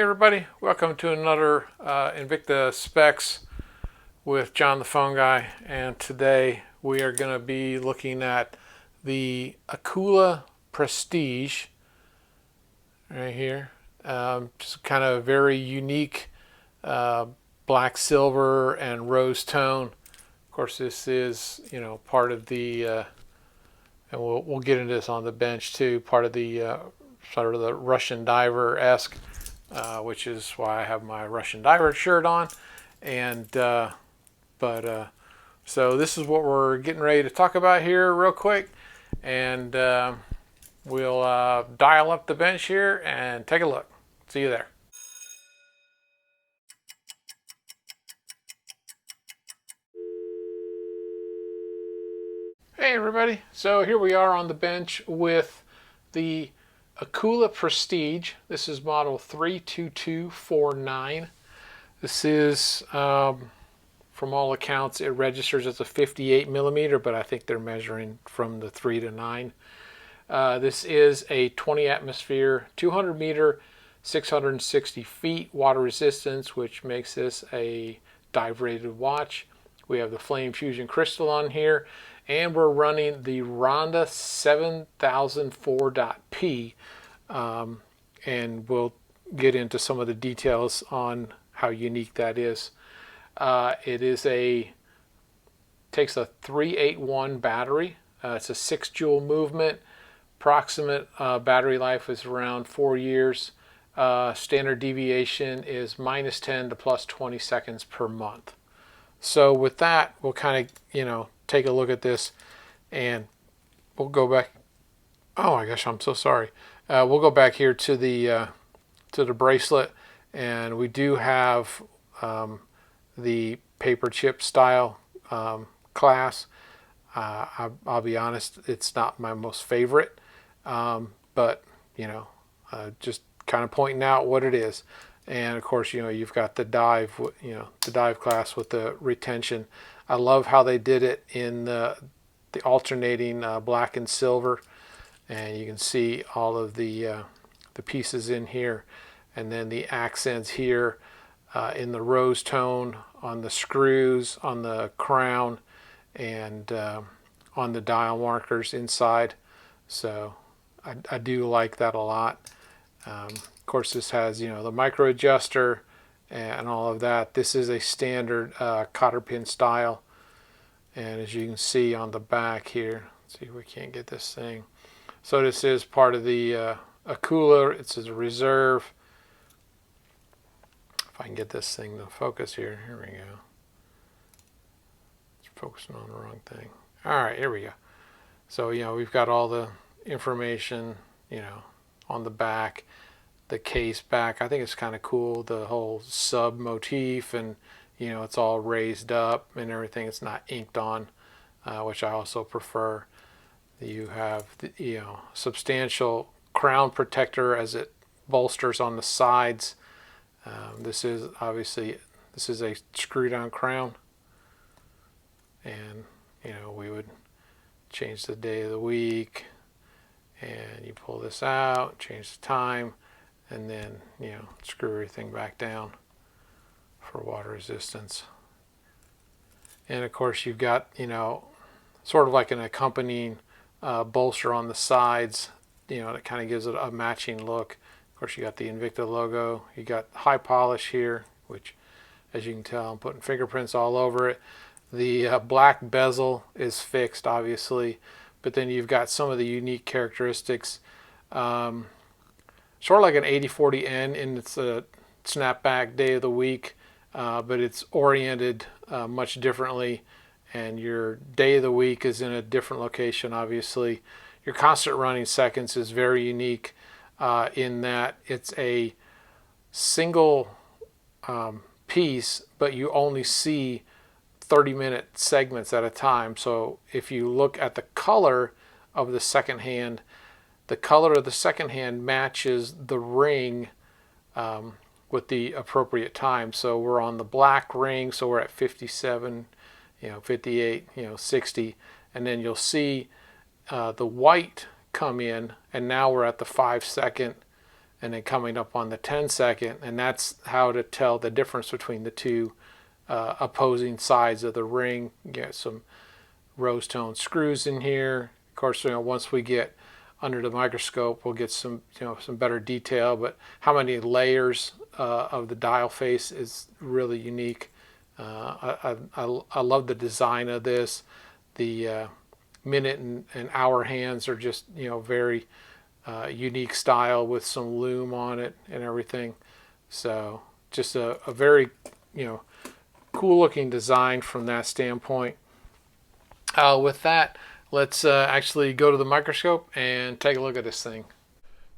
everybody, welcome to another Invicta Specs with John the Phone Guy, and today we are going to be looking at the Akula Prestige right here. Just kind of very unique black, silver, and rose tone. Of course, this is part of the, and we'll get into this on the bench too. Part of the sort of the Russian diver-esque. Which is why I have my Russian diver shirt on, and so this is what we're getting ready to talk about here real quick, and we'll dial up the bench here and take a look. See you there. Hey everybody, so here we are on the bench with the Akula Prestige. This is model 32249. This is, from all accounts, it registers as a 58 millimeter, but I think they're measuring from the 3 to 9. This is a 20 atmosphere, 200 meter, 660 feet water resistance, which makes this a dive rated watch. We have the Flame Fusion crystal on here, and we're running the Ronda 7004.P, and we'll get into some of the details on how unique that is. It takes a 381 battery. It's a 6 joule movement. Approximate battery life is around 4 years. Standard deviation is -10 to +20 seconds per month. So with that, we'll kind of, take a look at this, and we'll go back. Oh my gosh, I'm so sorry. We'll go back here to the bracelet, and we do have the paper chip style class. I'll be honest, it's not my most favorite, but just kind of pointing out what it is. And of course, you've got the dive, the dive class with the retention. I love how they did it in the alternating black and silver, and you can see all of the pieces in here, and then the accents here in the rose tone on the screws, on the crown, and on the dial markers inside. So I do like that a lot. Of course, this has the micro adjuster and all of that. This is a standard cotter pin style, and as you can see on the back here, let's see if we can't get this thing. So this is part of the Akula. It's a reserve. If I can get this thing to focus here. Here we go. It's focusing on the wrong thing. All right, here we go. So we've got all the information on the back, the case back. I think it's kind of cool, the whole sub motif, and it's all raised up and everything. It's not inked on, which I also prefer. You have the substantial crown protector as it bolsters on the sides. This is a screw down crown, and we would change the day of the week, and you pull this out, change the time, and then screw everything back down for water resistance. And of course, you've got sort of like an accompanying bolster on the sides, that kind of gives it a matching look. Of course, you got the Invicta logo. You got high polish here, which, as you can tell, I'm putting fingerprints all over it. The black bezel is fixed, obviously, but then you've got some of the unique characteristics. Sort of like an 8040N in its snapback day of the week, but it's oriented much differently, and your day of the week is in a different location, obviously. Your constant running seconds is very unique in that it's a single piece, but you only see 30-minute segments at a time. So if you look at the color of the second hand, the color of the second hand matches the ring with the appropriate time. So we're on the black ring, so we're at 57, 58, 60, and then you'll see the white come in, and now we're at the 5 second, and then coming up on the 10-second, and that's how to tell the difference between the two opposing sides of the ring. You get some rose tone screws in here. Of course, once we get under the microscope, we'll get some some better detail. But how many layers of the dial face is really unique. I love the design of this. The minute and hour hands are just very unique style with some loom on it and everything. So just a very cool looking design from that standpoint. With that, let's actually go to the microscope and take a look at this thing.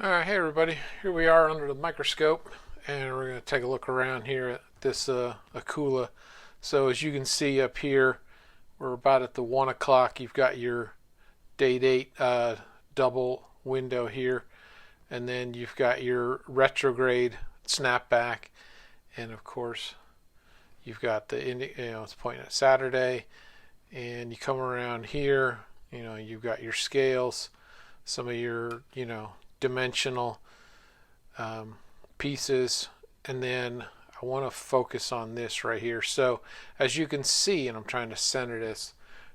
All right, hey everybody, here we are under the microscope, and we're going to take a look around here at this Akula. So as you can see up here, we're about at the 1 o'clock. You've got your date 8 double window here, and then you've got your retrograde snapback, and of course you've got the it's pointing at Saturday. And you come around here, you've got your scales, some of your dimensional pieces, and then I want to focus on this right here. So as you can see, and I'm trying to center this,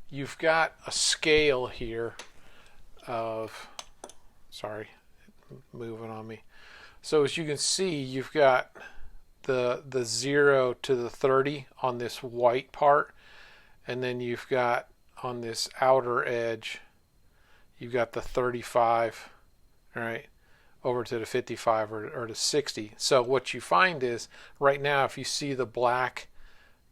you've got a scale here of, sorry, moving on me. So as you can see, you've got the 0 to the 30 on this white part, and then you've got on this outer edge, you've got the 35, right, over to the 55 or to 60. So what you find is right now, if you see the black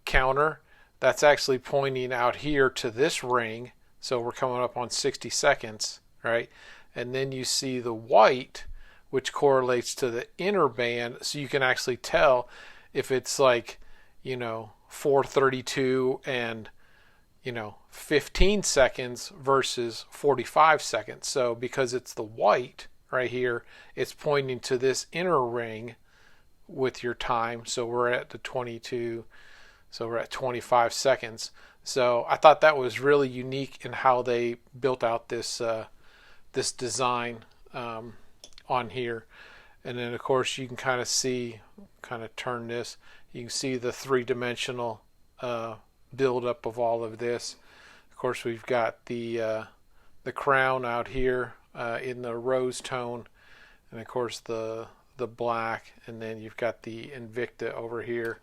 counter, that's actually pointing out here to this ring. So we're coming up on 60 seconds, right? And then you see the white, which correlates to the inner band. So you can actually tell if it's like, 432 and 15 seconds versus 45 seconds. So because it's the white right here, it's pointing to this inner ring with your time. So we're at the 22, so we're at 25 seconds. So I thought that was really unique in how they built out this this design on here. And then of course you can kind of see, turn this, you can see the three-dimensional buildup of all of this. Of course, we've got the crown out here in the rose tone, and of course the black, and then you've got the Invicta over here.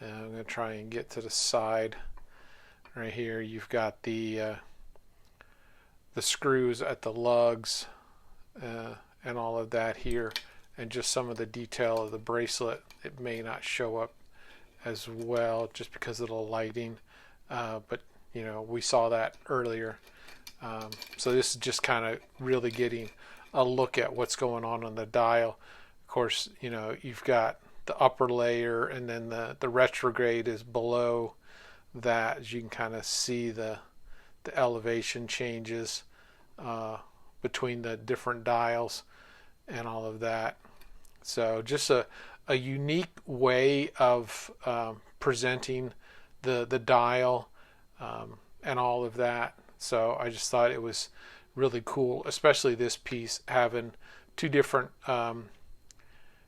I'm going to try and get to the side right here. You've got the screws at the lugs and all of that here, and just some of the detail of the bracelet. It may not show up as well just because of the lighting, but we saw that earlier. So this is just kind of really getting a look at what's going on the dial. Of course, you've got the upper layer, and then the retrograde is below that. As you can kind of see the elevation changes between the different dials and all of that. So just a unique way of presenting the dial and all of that. So I just thought it was really cool, especially this piece having two different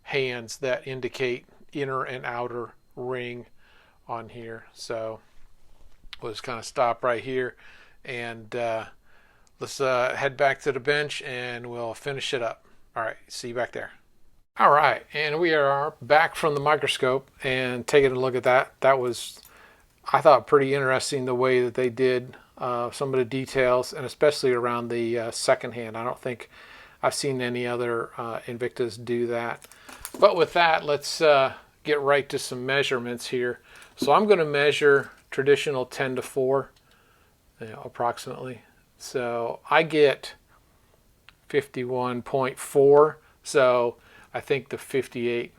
hands that indicate inner and outer ring on here. So we'll just kind of stop right here, and let's head back to the bench and we'll finish it up. All right, see you back there. All right, and we are back from the microscope and taking a look at that. That was, I thought, pretty interesting the way that they did some of the details, and especially around the second hand. I don't think I've seen any other Invictas do that. But with that, let's get right to some measurements here. So I'm going to measure traditional 10 to 4, approximately. So I get 51.4. So I think the 58,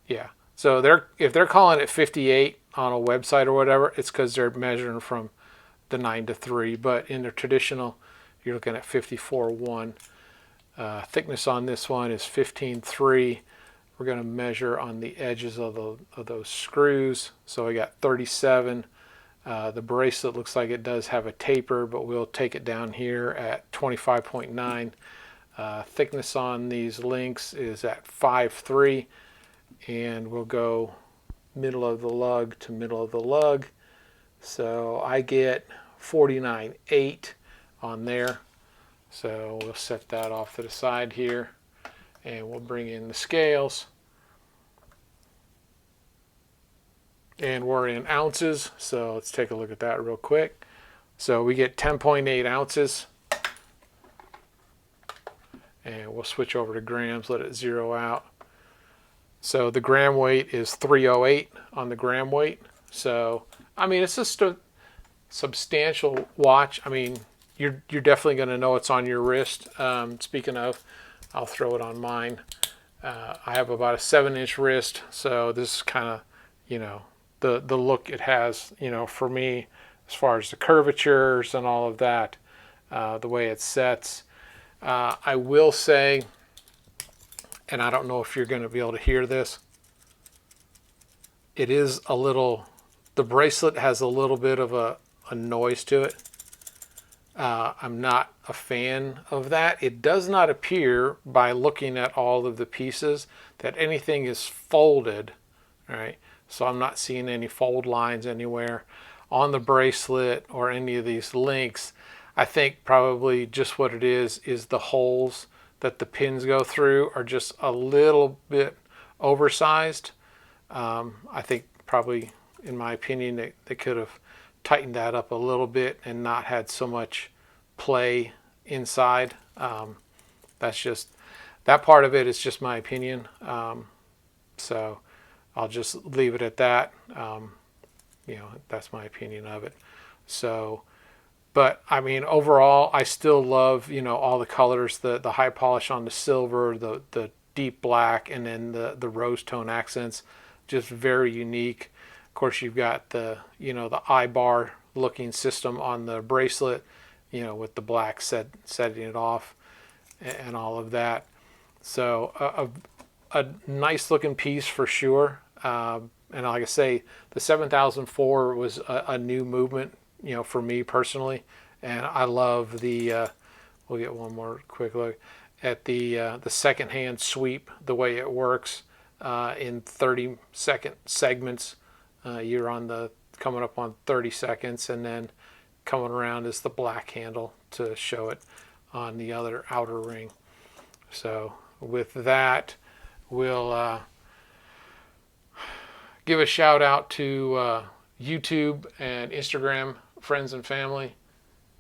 yeah. So if they're calling it 58 on a website or whatever, it's because they're measuring from the 9 to 3. But in the traditional, you're looking at 54.1. Thickness on this one is 15.3. We're going to measure on the edges of those screws. So we got 37. The bracelet looks like it does have a taper, but we'll take it down here at 25.9. Thickness on these links is at 5.3, and we'll go middle of the lug to middle of the lug. So I get 49.8 on there. So we'll set that off to the side here, and we'll bring in the scales. And we're in ounces, so let's take a look at that real quick. So we get 10.8 ounces. And we'll switch over to grams, let it zero out. So the gram weight is 308 on the gram weight. So, I mean, it's just a substantial watch. I mean, you're definitely going to know it's on your wrist. Speaking of, I'll throw it on mine. I have about a 7-inch wrist, so this is kind of, you know, the look it has, you know, for me, as far as the curvatures and all of that, the way it sets. I will say, and I don't know if you're going to be able to hear this, it is a little, the bracelet has a little bit of a noise to it. I'm not a fan of that. It does not appear, by looking at all of the pieces, that anything is folded, right? So I'm not seeing any fold lines anywhere on the bracelet or any of these links. I think probably just what it is the holes that the pins go through are just a little bit oversized. I think probably, in my opinion, they could have tightened that up a little bit and not had so much play inside. That's just, that part of it is just my opinion. So I'll just leave it at that. You know, that's my opinion of it. So, but I mean, overall, I still love, you know, all the colors, the high polish on the silver, the deep black, and then the rose tone accents, just very unique. Of course, you've got the, you know, the eye bar looking system on the bracelet, you know, with the black setting it off and all of that. So a nice looking piece for sure. And like I say, the 7004 was a new movement, you know, for me personally, and I love the. We'll get one more quick look at the second-hand sweep, the way it works in 30-second segments. You're on the coming up on 30 seconds, and then coming around is the black handle to show it on the other outer ring. So with that, we'll give a shout out to YouTube and Instagram friends and family.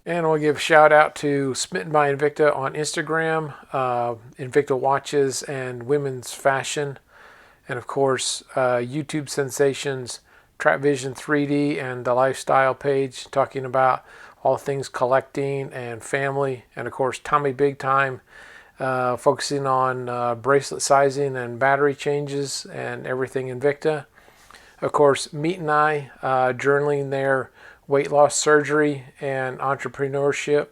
And we'll give a shout out to Smitten by Invicta on Instagram, Invicta Watches and Women's Fashion, and of course YouTube sensations Trap Vision 3D and the Lifestyle page, talking about all things collecting and family, and of course Tommy Big Time, focusing on bracelet sizing and battery changes and everything Invicta. Of course, Meat and I, journaling their weight loss surgery and entrepreneurship.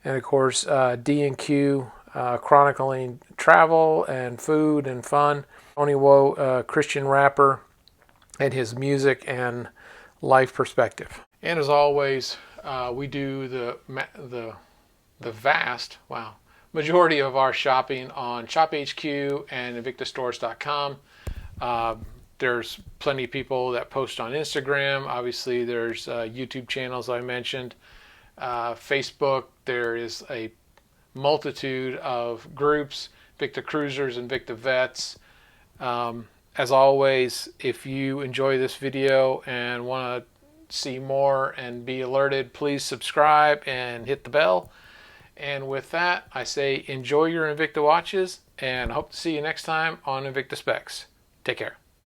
And of course, D&Q, chronicling travel and food and fun. Tony Woe, Christian rapper, and his music and life perspective. And as always, we do the vast, majority of our shopping on ShopHQ and InvictaStores.com. There's plenty of people that post on Instagram. Obviously, there's YouTube channels I mentioned. Facebook, there is a multitude of groups, Invictacruisers, InvictaVets. As always, if you enjoy this video and want to see more and be alerted, please subscribe and hit the bell. And with that, I say enjoy your Invicta watches, and hope to see you next time on Invicta Specs. Take care.